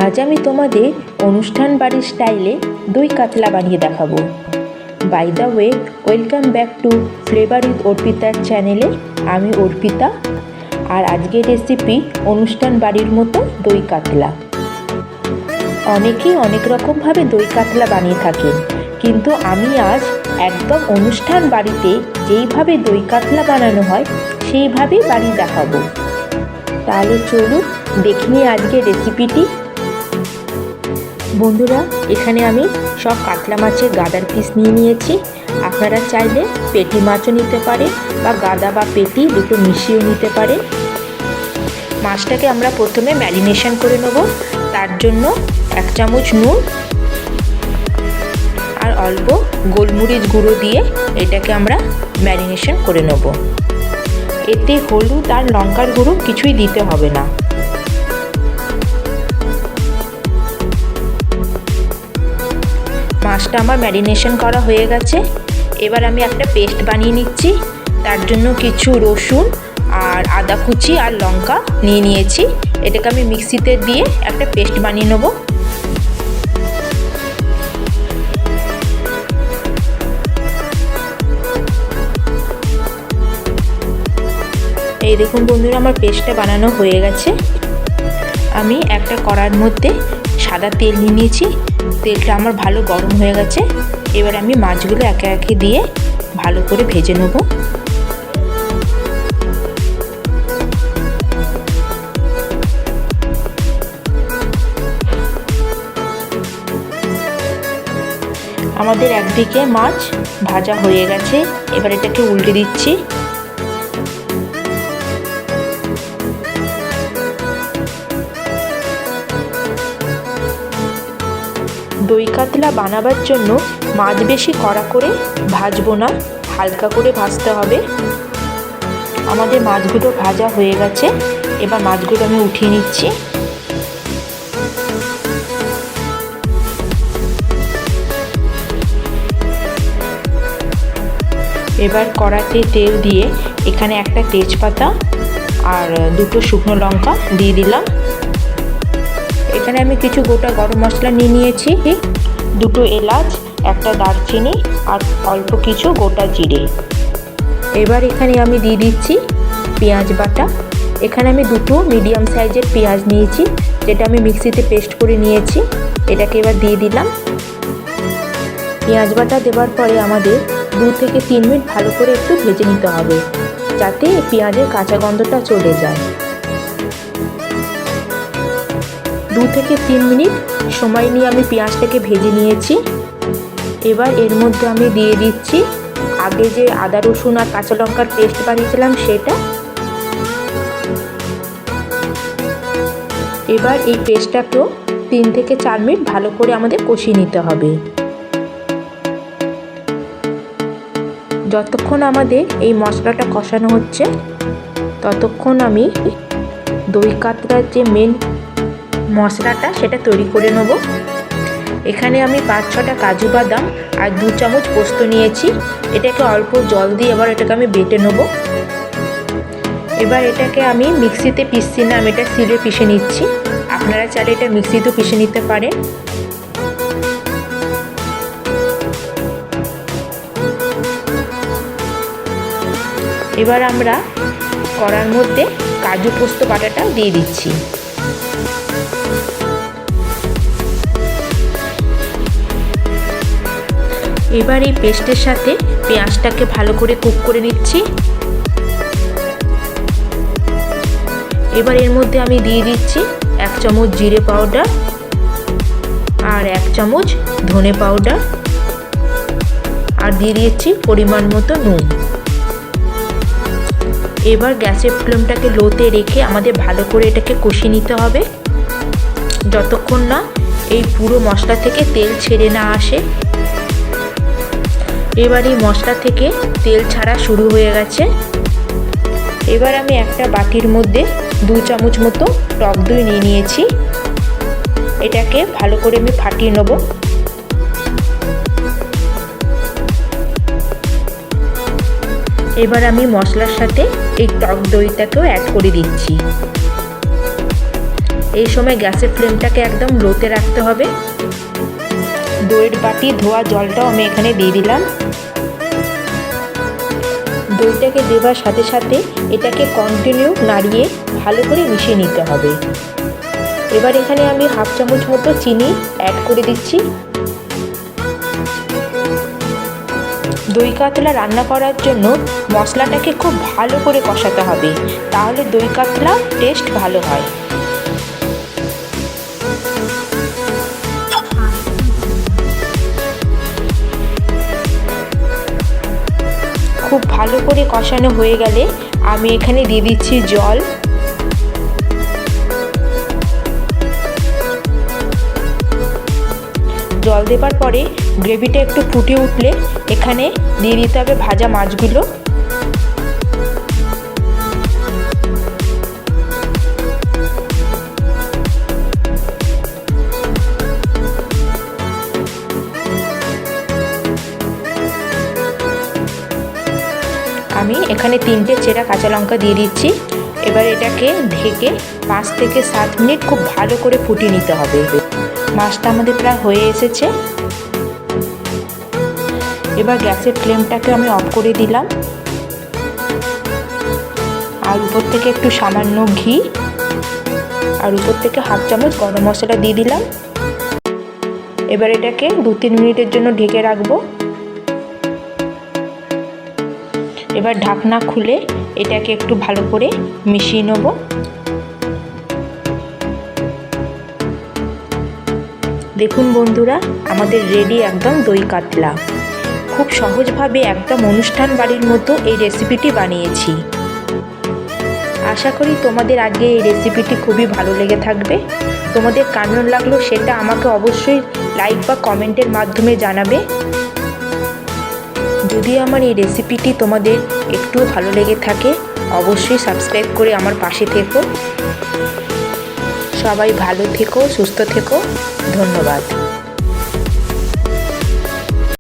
আজ আমি তোমাদের অনুষ্ঠান বাড়ির স্টাইলে দই কাতলা বানিয়ে দেখাবো। By the way, welcome back to flavour with অর্পিতার চ্যানেলে। আমি অর্পিতা, আর আজকের রেসিপি অনুষ্ঠান বাড়ির মতো দই কাতলা। অনেকেই অনেক রকমভাবে দই কাতলা বানিয়ে থাকেন, কিন্তু আমি আজ একদম অনুষ্ঠান বাড়িতে যেইভাবে দই কাতলা বানানো হয় সেইভাবেই বানিয়ে দেখাবো। তাহলে চলুন দেখে নিই আজকের রেসিপিটি। বন্ধুরা, এখানে আমি সব কাতলা মাছের গাদার পিস নিয়ে নিয়েছি। আপনারা চাইলে পেটি মাছও নিতে পারেন বা গাদা বা পেটি দুটো মিশিয়েও নিতে পারেন। মাছটাকে আমরা প্রথমে ম্যারিনেশন করে নেব। তার জন্য 1 চামচ নুন আর অল্প গোলমরিচ গুঁড়ো দিয়ে এটাকে আমরা ম্যারিনেশন করে নেব। এতে হলুদ আর লঙ্কার গুঁড়ো কিছুই দিতে হবে না। মাছটা আমার ম্যারিনেশন করা হয়ে গেছে। এবার আমি একটা পেস্ট বানিয়ে নিচ্ছি। তার জন্য কিছু রসুন আর আদা কুচি আর লঙ্কা নিয়ে নিয়েছি। এটাকে আমি মিক্সিতে দিয়ে একটা পেস্ট বানিয়ে নেব। এই দেখুন বন্ধুরা, আমার পেস্টটা বানানো হয়ে গেছে। আমি একটা কড়ার মধ্যে সাদা তেল নিয়ে নিয়েছি। তেলটা আমার ভালো গরম হয়ে গেছে। এবার আমি মাছগুলো একে একে দিয়ে ভালো করে ভেজে নেব। আমাদের একদিকে মাছ ভাজা হয়ে গেছে। এবার এটাকে উল্টে দিচ্ছি। দই কাতলা বানাবার জন্য মাছ বেশি কড়া করে ভাজবো না, হালকা করে ভাজতে হবে। আমাদের মাছগুলো ভাজা হয়ে গেছে। এবার মাছগুলো আমি উঠিয়ে নিচ্ছি। এবার কড়াতে তেল দিয়ে এখানে একটা তেজপাতা আর দুটো শুকনো লঙ্কা দিয়ে দিলাম। এখানে আমি কিছু গোটা গরম মশলা নিয়ে নিয়েছি, দুটো এলাচ, একটা দারচিনি আর অল্প কিছু গোটা জিরে। এবার এখানে আমি দিয়ে দিচ্ছি পেঁয়াজ বাটা। এখানে আমি দুটো মিডিয়াম সাইজের পেঁয়াজ নিয়েছি, যেটা আমি মিক্সিতে পেস্ট করে নিয়েছি। এটাকে এবার দিয়ে দিলাম। পেঁয়াজ বাটা দেওয়ার পরে আমাদের 2 থেকে 3 মিনিট ভালো করে একটু ভেজে নিতে হবে, যাতে পেঁয়াজের কাঁচা গন্ধটা চলে যায়। 2 থেকে 3 মিনিট সময় নিয়ে আমি পেঁয়াজটাকে ভেজে নিয়েছি। এবার এর মধ্যে আমি দিয়ে দিচ্ছি আগে যে আদা রসুন আর কাঁচা লঙ্কার পেস্ট বানিয়েছিলাম সেটা। এবার এই পেস্টটাকেও 3 থেকে 4 মিনিট ভালো করে আমাদের কষিয়ে নিতে হবে। যতক্ষণ আমাদের এই মশলাটা কষানো হচ্ছে ততক্ষণ আমি দই কাতলার যে মেন মশলাটা সেটা তৈরি করে নেব। এখানে আমি 5-6টা কাজু বাদাম আর 2 চামচ পোস্ত নিয়েছি। এটাকে অল্প জল দিয়ে এবার এটাকে আমি বেটে নেব। এবার এটাকে আমি মিক্সিতে পিসছি না, আমি এটা শিলে পিষে নিচ্ছি। আপনারা চাইলে এটা মিক্সিতেও পিষে নিতে পারেন। এবার আমরা কড়ার মধ্যে কাজু পোস্ত বাটাটা দিয়ে দিচ্ছি। এবার এই পেস্টের সাথে পেঁয়াজটাকে ভালো করে কুক করে নিচ্ছি। এবার এর মধ্যে আমি দিয়ে দিচ্ছি 1 চামচ জিরে পাউডার আর 1 চামচ ধনে পাউডার আর দিয়ে দিচ্ছি পরিমাণ মতো নুন। এবার গ্যাসের ফ্লেমটাকে লোতে রেখে আমাদের ভালো করে এটাকে কষিয়ে নিতে হবে, যতক্ষণ না এই পুরো মশলা থেকে তেল ছেড়ে না আসে। এবার এই মশলা থেকে তেল ছাড়া শুরু হয়ে গেছে। এবার আমি একটা বাটির মধ্যে 2 চামচ মতো টক দই নিয়ে নিয়েছি। এটাকে ভালো করে আমি ফাটিয়ে নেব। এবার আমি মশলার সাথে এই টক দইটাকেও অ্যাড করে দিচ্ছি। এই সময় গ্যাসের ফ্লেমটাকে একদম লোতে রাখতে হবে। দইয়ের বাটি ধোয়া জলটাও আমি এখানে দিয়ে দিলাম। দইটাকে দেওয়ার সাথে সাথে এটাকে কন্টিনিউ নাড়িয়ে ভালো করে মিশিয়ে নিতে হবে। এবার এখানে আমি হাফ চামচ মতো চিনি অ্যাড করে দিচ্ছি। দই কাতলা রান্না করার জন্য মশলাটাকে খুব ভালো করে কষাতে হবে, তাহলে দই কাতলা টেস্ট ভালো হয়। খুব ভালো করে কষানো হয়ে গেলে আমি এখানে দিয়ে দিচ্ছি জল। জল দেবার পরে গ্রেভিটা একটু ফুটে উঠলে এখানে দিয়ে দিতে হবে ভাজা মাছগুলো। আমি এখানে 3টে চেরা কাঁচা লঙ্কা দিয়ে দিচ্ছি। এবার এটাকে ঢেকে 5 থেকে 7 মিনিট খুব ভালো করে ফুটিয়ে নিতে হবে। মাছটা আমাদের প্রায় হয়ে এসেছে। এবার গ্যাসের ফ্লেমটাকে আমি অফ করে দিলাম, আর উপর থেকে একটু সামান্য ঘি আর উপর থেকে হাফ চামচ গরম মশলা দিয়ে দিলাম। এবার এটাকে 2-3 মিনিটের জন্য ঢেকে রাখবো। এবার ঢাকনা খুলে এটাকে একটু ভালো করে মিশিয়ে নেব। দেখুন বন্ধুরা, আমাদের রেডি একদম দই কাতলা। খুব সহজভাবে একদম অনুষ্ঠান বাড়ির মতো এই রেসিপিটি বানিয়েছি। আশা করি তোমাদের আজকে এই রেসিপিটি খুবই ভালো লেগে থাকবে। তোমাদের কেমন লাগলো সেটা আমাকে অবশ্যই লাইক বা কমেন্টের মাধ্যমে জানাবে। যদি আমার এই রেসিপিটি তোমাদের একটুও ভালো লেগে থাকে অবশ্যই সাবস্ক্রাইব করে আমার পাশে থেকো। সবাই ভালো থেকো, সুস্থ থেকো। ধন্যবাদ।